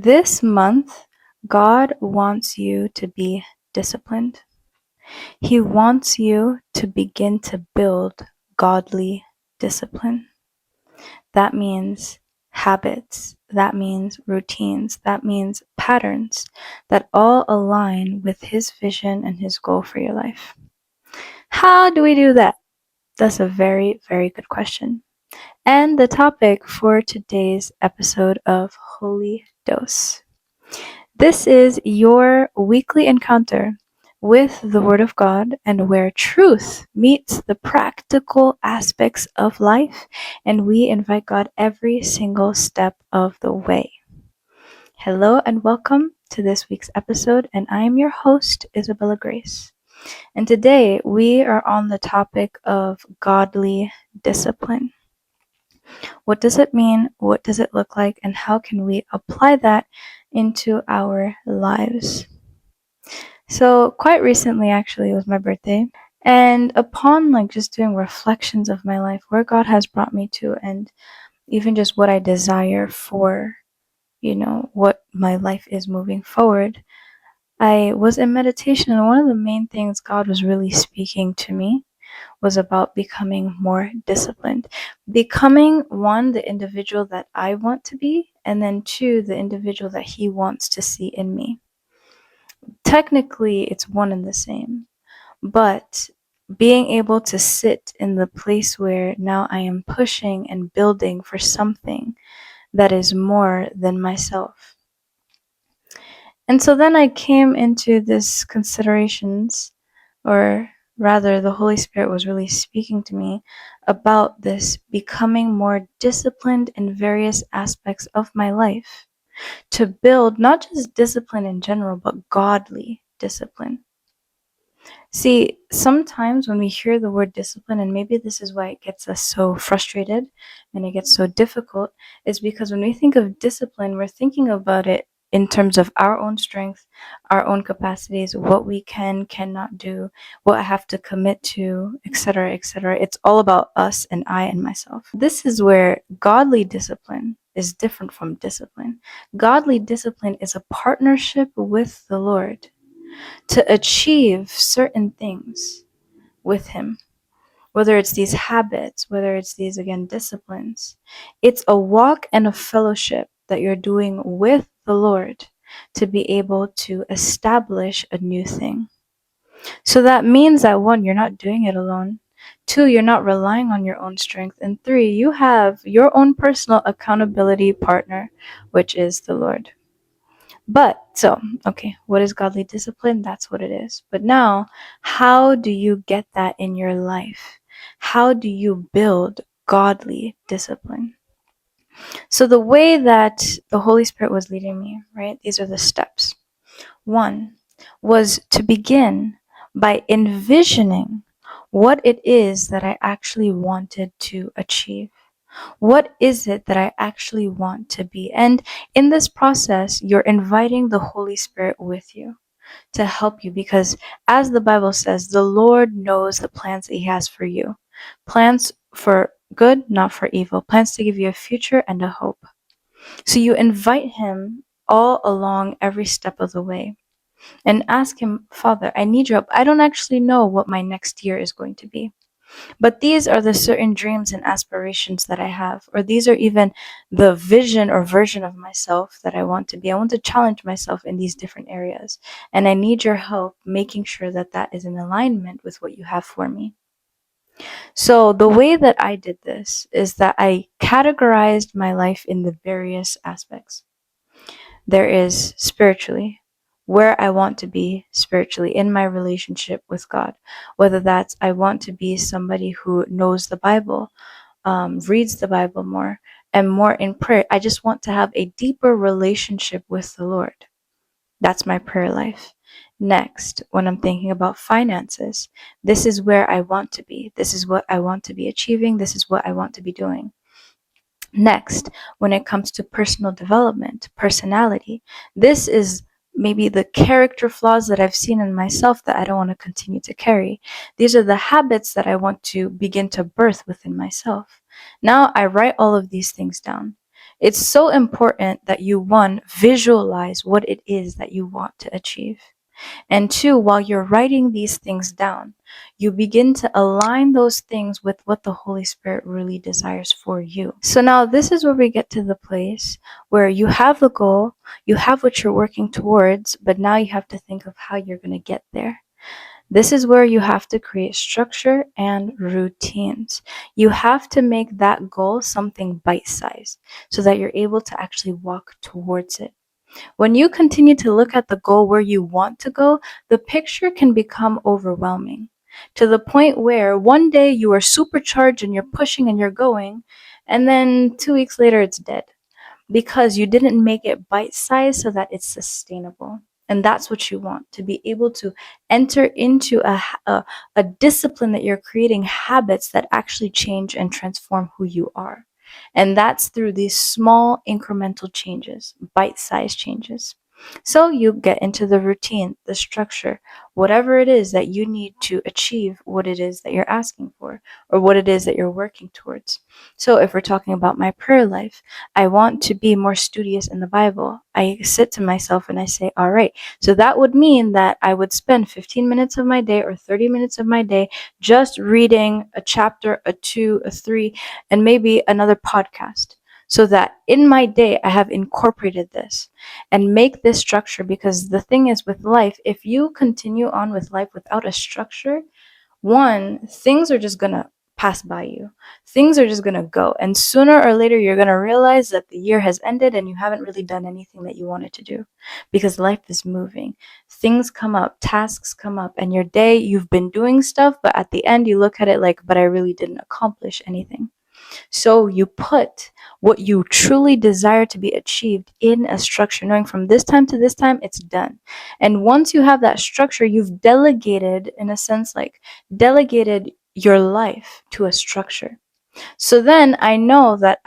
This month, God wants you to be disciplined. He wants you to begin to build godly discipline. That means habits, that means routines, that means patterns that all align with His vision and His goal for your life. How do we do that? That's a very, very good question. And the topic for today's episode of Holy Dose. This is your weekly encounter with the Word of God and where truth meets the practical aspects of life, and we invite God every single step of the way. Hello and welcome to this week's episode, and I am your host, Isabella Grace. And today we are on the topic of godly discipline. What does it mean? What does it look like? And how can we apply that into our lives? So quite recently, actually, it was my birthday. And upon just doing reflections of my life, where God has brought me to, and even just what I desire for, what my life is moving forward, I was in meditation, and one of the main things God was really speaking to me was about becoming more disciplined. Becoming, one, the individual that I want to be, and then two, the individual that He wants to see in me. Technically, it's one and the same, but being able to sit in the place where now I am pushing and building for something that is more than myself. And so then I came into this considerations, or rather the Holy Spirit was really speaking to me about this becoming more disciplined in various aspects of my life, to build not just discipline in general, but godly discipline. See, sometimes when we hear the word discipline, and maybe this is why it gets us so frustrated and it gets so difficult, is because when we think of discipline, we're thinking about it in terms of our own strength, our own capacities, what we cannot do, what I have to commit to, etc., etc. It's all about us and I and myself. This is where godly discipline is different from discipline. Godly discipline is a partnership with the Lord to achieve certain things with Him, whether it's these habits, whether it's these, again, disciplines. It's a walk and a fellowship that you're doing with the Lord to be able to establish a new thing. So that means that, one, you're not doing it alone. Two, you're not relying on your own strength. And three, you have your own personal accountability partner, which is the Lord. What is godly discipline? That's what it is. But now, how do you get that in your life? How do you build godly discipline? So the way that the Holy Spirit was leading me, right? These are the steps. One was to begin by envisioning what it is that I actually wanted to achieve. What is it that I actually want to be? And in this process, you're inviting the Holy Spirit with you to help you, because as the Bible says, the Lord knows the plans that He has for you. Plans for good, not for evil. Plans to give you a future and a hope. So you invite Him all along every step of the way and ask Him, Father, I need your help. I don't actually know what my next year is going to be. But these are the certain dreams and aspirations that I have, or these are even the vision or version of myself that I want to be. I want to challenge myself in these different areas, and I need your help making sure that that is in alignment with what you have for me. So the way that I did this is that I categorized my life in the various aspects. There is spiritually, where I want to be spiritually in my relationship with God, whether that's I want to be somebody who knows the Bible, reads the Bible more, and more in prayer. I just want to have a deeper relationship with the Lord. That's my prayer life. Next, when I'm thinking about finances, this is where I want to be. This is what I want to be achieving. This is what I want to be doing. Next, when it comes to personal development, personality, this is maybe the character flaws that I've seen in myself that I don't want to continue to carry. These are the habits that I want to begin to birth within myself. Now I write all of these things down. It's so important that you, one, visualize what it is that you want to achieve. And two, while you're writing these things down, you begin to align those things with what the Holy Spirit really desires for you. So now this is where we get to the place where you have the goal, you have what you're working towards, but now you have to think of how you're going to get there. This is where you have to create structure and routines. You have to make that goal something bite-sized so that you're able to actually walk towards it. When you continue to look at the goal where you want to go, the picture can become overwhelming to the point where one day you are supercharged and you're pushing and you're going, and then 2 weeks later it's dead because you didn't make it bite-sized so that it's sustainable. And that's what you want, to be able to enter into a discipline that you're creating habits that actually change and transform who you are. And that's through these small incremental changes, bite-sized changes. So you get into the routine, the structure, whatever it is that you need to achieve what it is that you're asking for or what it is that you're working towards. So if we're talking about my prayer life, I want to be more studious in the Bible. I sit to myself and I say, all right, so that would mean that I would spend 15 minutes of my day or 30 minutes of my day just reading a chapter, a two, a three, and maybe another podcast. So that in my day, I have incorporated this and make this structure. Because the thing is with life, if you continue on with life without a structure, one, things are just gonna pass by you. Things are just gonna go. And sooner or later, you're gonna realize that the year has ended and you haven't really done anything that you wanted to do because life is moving. Things come up, tasks come up, and your day, you've been doing stuff, but at the end, you look at it like, but I really didn't accomplish anything. So you put what you truly desire to be achieved in a structure, knowing from this time to this time, it's done. And once you have that structure, you've delegated, in a sense, like delegated your life to a structure. So then I know that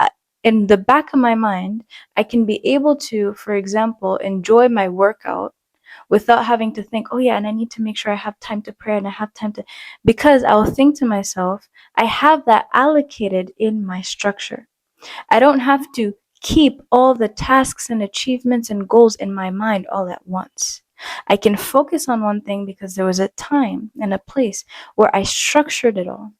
in the back of my mind, I can be able to, for example, enjoy my workout without having to think, oh yeah, and I need to make sure I have time to pray and I have time to, because I'll think to myself, I have that allocated in my structure. I don't have to keep all the tasks and achievements and goals in my mind all at once. I can focus on one thing because there was a time and a place where I structured it all,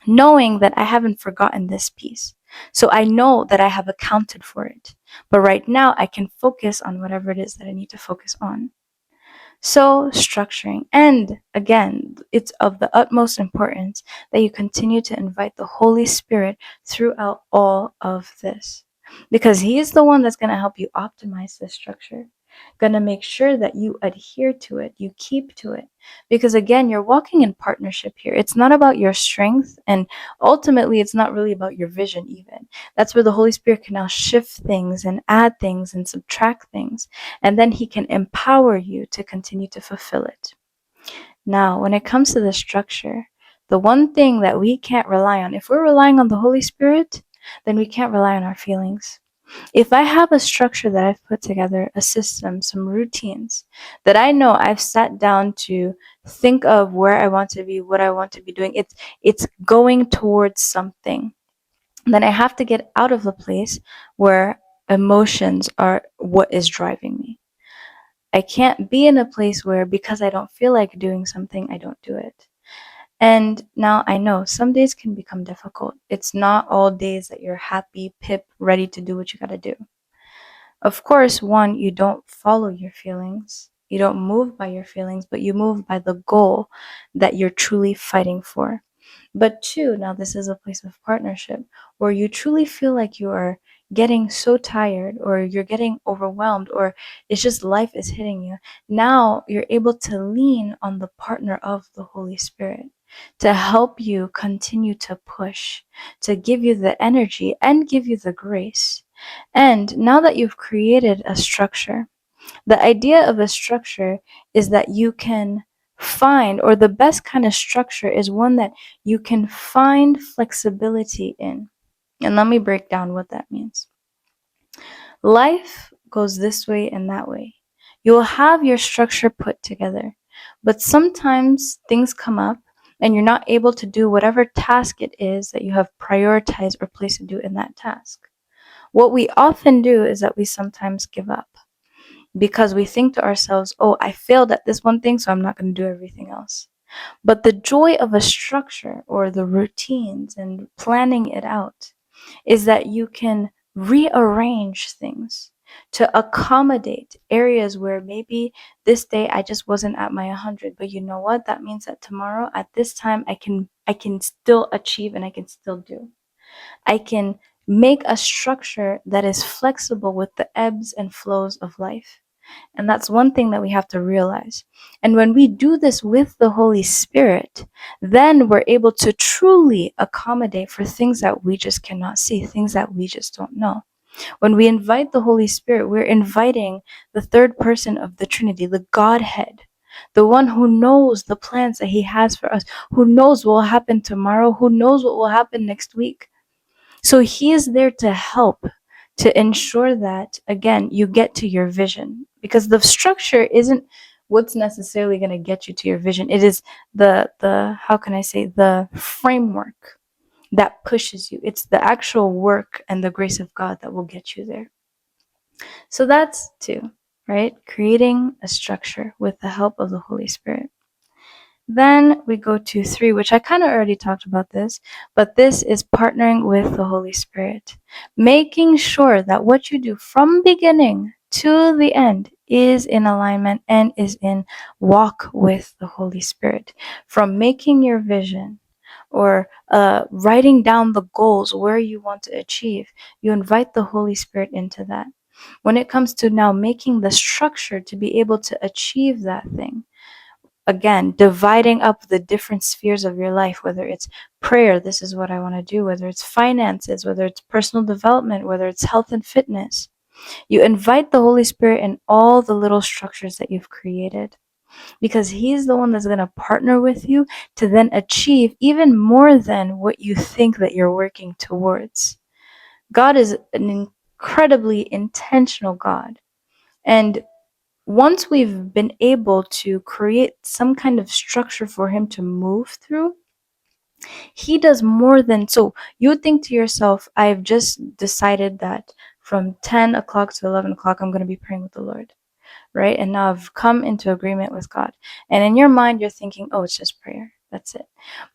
knowing that I haven't forgotten this piece. So I know that I have accounted for it. But right now, I can focus on whatever it is that I need to focus on. So, structuring. And again, it's of the utmost importance that you continue to invite the Holy Spirit throughout all of this. Because He is the one that's going to help you optimize this structure, going to make sure that you adhere to it, you keep to it. Because again, you're walking in partnership here. It's not about your strength, and ultimately, it's not really about your vision, even. That's where the Holy Spirit can now shift things and add things and subtract things. And then He can empower you to continue to fulfill it. Now, when it comes to the structure, the one thing that we can't rely on, if we're relying on the Holy Spirit, then we can't rely on our feelings. If I have a structure that I've put together, a system, some routines that I know I've sat down to think of where I want to be, what I want to be doing, it's going towards something. Then I have to get out of the place where emotions are what is driving me. I can't be in a place where because I don't feel like doing something, I don't do it. And now I know some days can become difficult. It's not all days that you're happy, pip, ready to do what you gotta do. Of course, one, you don't follow your feelings. You don't move by your feelings, but you move by the goal that you're truly fighting for. But two, now this is a place of partnership where you truly feel like you are getting so tired or you're getting overwhelmed or it's just life is hitting you. Now you're able to lean on the partner of the Holy Spirit to help you continue to push, to give you the energy and give you the grace. And now that you've created a structure, the idea of a structure is that you can find, or the best kind of structure is one that you can find flexibility in. And let me break down what that means. Life goes this way and that way. You'll have your structure put together, but sometimes things come up and you're not able to do whatever task it is that you have prioritized or placed to do in that task. What we often do is that we sometimes give up because we think to ourselves, oh, I failed at this one thing, so I'm not going to do everything else. But the joy of a structure or the routines and planning it out is that you can rearrange things to accommodate areas where maybe this day I just wasn't at my 100, but you know what? That means that tomorrow at this time I can still achieve and I can still do. I can make a structure that is flexible with the ebbs and flows of life. And that's one thing that we have to realize. And when we do this with the Holy Spirit, then we're able to truly accommodate for things that we just cannot see, things that we just don't know. When we invite the Holy Spirit, we're inviting the third person of the Trinity, the Godhead, the one who knows the plans that He has for us, who knows what will happen tomorrow, who knows what will happen next week. So He is there to help, to ensure that, again, you get to your vision. Because the structure isn't what's necessarily going to get you to your vision. It is the how can I say, the framework that pushes you. It's the actual work and the grace of God that will get you there. So that's two, right? Creating a structure with the help of the Holy Spirit. Then we go to three, which I kind of already talked about this, but this is partnering with the Holy Spirit, making sure that what you do from beginning to the end is in alignment and is in walk with the Holy Spirit. From making your vision or writing down the goals where you want to achieve, you invite the Holy Spirit into that. When it comes to now making the structure to be able to achieve that thing, again, dividing up the different spheres of your life, whether it's prayer, this is what I want to do, whether it's finances, whether it's personal development, whether it's health and fitness. You invite the Holy Spirit in all the little structures that you've created, because He's the one that's going to partner with you to then achieve even more than what you think that you're working towards. God is an incredibly intentional God. And once we've been able to create some kind of structure for Him to move through, He does more than so. You would think to yourself, I've just decided that from 10 o'clock to 11 o'clock, I'm going to be praying with the Lord, right? And now I've come into agreement with God. And in your mind, you're thinking, oh, it's just prayer. That's it.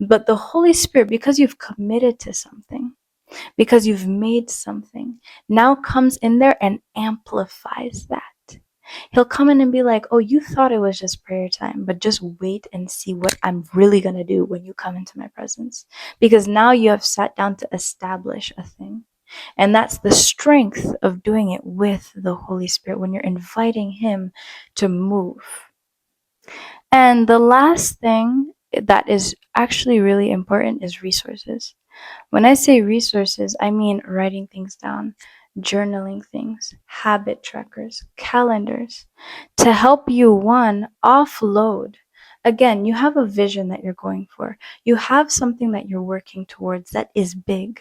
But the Holy Spirit, because you've committed to something, because you've made something, now comes in there and amplifies that. He'll come in and be like, oh, you thought it was just prayer time, but just wait and see what I'm really going to do when you come into my presence. Because now you have sat down to establish a thing. And that's the strength of doing it with the Holy Spirit when you're inviting Him to move. And the last thing that is actually really important is resources. When I say resources, I mean writing things down, journaling things, habit trackers, calendars, to help you, one, offload. Again, you have a vision that you're going for. You have something that you're working towards that is big.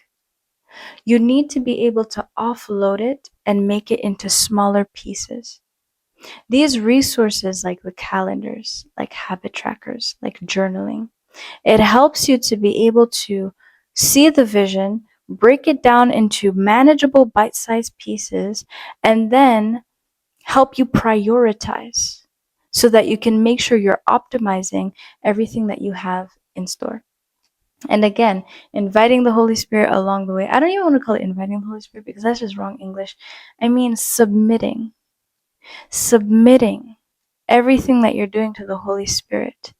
You need to be able to offload it and make it into smaller pieces. These resources, like the calendars, like habit trackers, like journaling, it helps you to be able to see the vision, break it down into manageable bite-sized pieces, and then help you prioritize so that you can make sure you're optimizing everything that you have in store. And again, inviting the Holy Spirit along the way. I don't even want to call it inviting the Holy Spirit because that's just wrong English. I mean submitting everything that you're doing to the Holy Spirit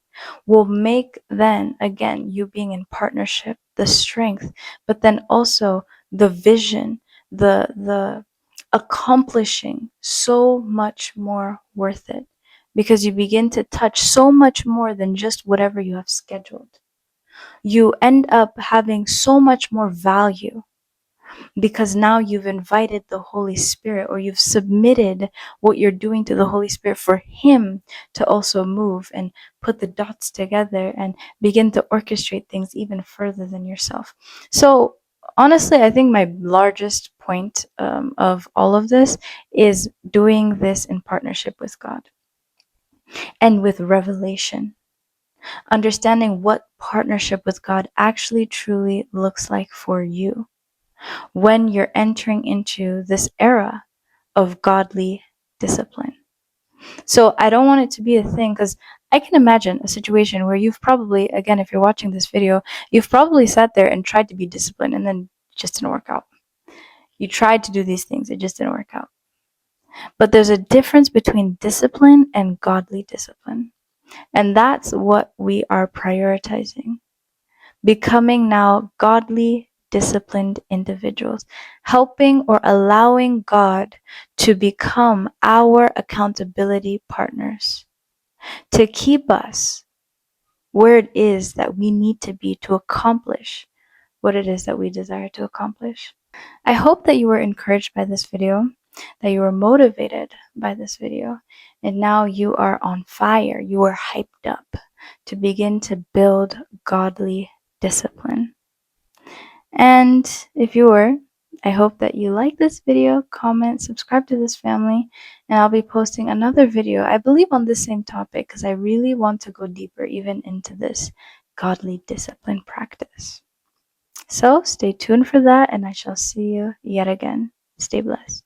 will make, then again, you being in partnership, the strength, but then also the vision, the accomplishing so much more worth it, because you begin to touch so much more than just whatever you have scheduled. You end up having so much more value because now you've invited the Holy Spirit, or you've submitted what you're doing to the Holy Spirit for Him to also move and put the dots together and begin to orchestrate things even further than yourself. So honestly, I think my largest point of all of this is doing this in partnership with God and with revelation. Understanding what partnership with God actually truly looks like for you. when you're entering into this era of godly discipline. So I don't want it to be a thing, because I can imagine a situation where you've probably, again, if you're watching this video, you've probably sat there and tried to be disciplined and then it just didn't work out. You tried to do these things, it just didn't work out. But there's a difference between discipline and godly discipline. And that's what we are prioritizing. Becoming now godly, disciplined individuals. Helping or allowing God to become our accountability partners. To keep us where it is that we need to be to accomplish what it is that we desire to accomplish. I hope that you were encouraged by this video, that you were motivated by this video, and now you are on fire. You are hyped up to begin to build godly discipline. And if you were, I hope that you like this video, comment, subscribe to this family, and I'll be posting another video, I believe on this same topic, because I really want to go deeper even into this godly discipline practice. So stay tuned for that, and I shall see you yet again. Stay blessed.